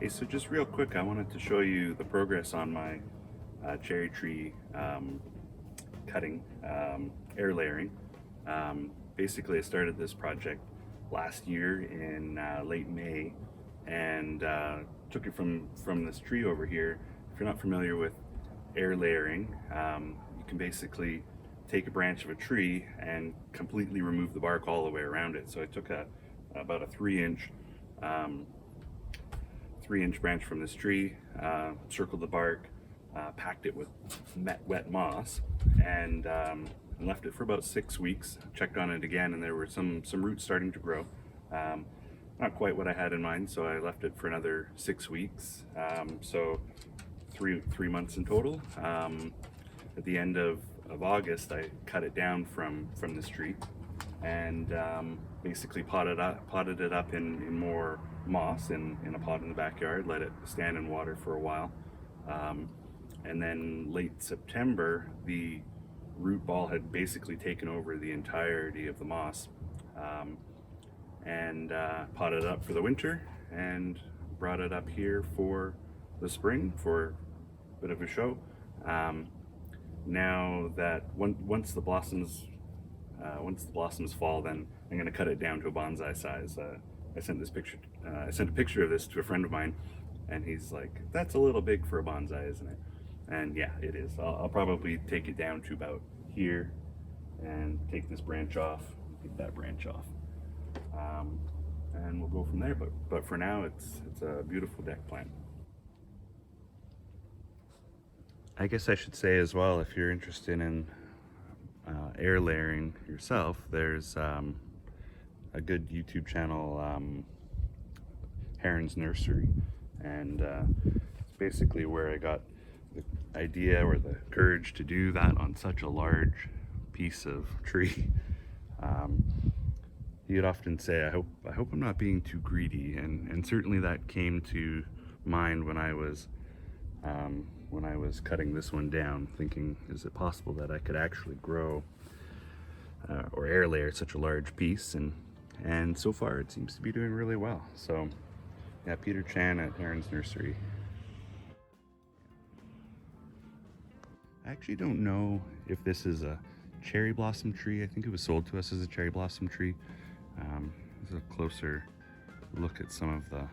Hey, so just real quick, I wanted to show you the progress on my cherry tree cutting, air layering. Basically, I started this project last year in late May and took it from this tree over here. If you're not familiar with air layering, you can basically take a branch of a tree and completely remove the bark all the way around it. So I took about a 3-inch 3-inch branch from this tree, circled the bark, packed it with wet moss, and left it for about 6 weeks. Checked on it again, and there were some roots starting to grow. Not quite what I had in mind, so I left it for another 6 weeks. So three months in total. At the end of August, I cut it down from this tree and basically potted it up in more moss in a pot in the backyard, let it stand in water for a while. And then late September, the root ball had basically taken over the entirety of the moss, and potted it up for the winter and brought it up here for the spring for a bit of a show. Now that once the blossoms fall, then I'm going to cut it down to a bonsai size. I sent a picture of this to a friend of mine, and he's like, "That's a little big for a bonsai, isn't it?" And yeah, it is. I'll probably take it down to about here, and take this branch off, take that branch off, and we'll go from there. But for now, it's a beautiful deck plant. I guess I should say as well, if you're interested in air layering yourself, there's a good YouTube channel, Heron's Nursery, and it's basically where I got the idea or the courage to do that on such a large piece of tree. He'd often say, I hope I'm not being too greedy, and certainly that came to mind when I was cutting this one down, thinking, is it possible that I could actually grow or air layer such a large piece? And so far it seems to be doing really well. So yeah, Peter Chan at Heron's Nursery. I actually don't know if this is a cherry blossom tree. I think it was sold to us as a cherry blossom tree. This is a closer look at some of the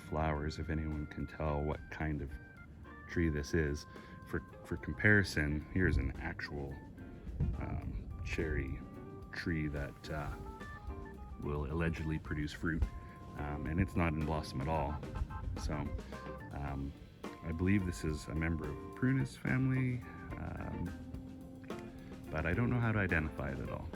flowers, if anyone can tell what kind of tree this is. For comparison, here's an actual cherry tree that will allegedly produce fruit, and it's not in blossom at all. So I believe this is a member of the Prunus family, but I don't know how to identify it at all.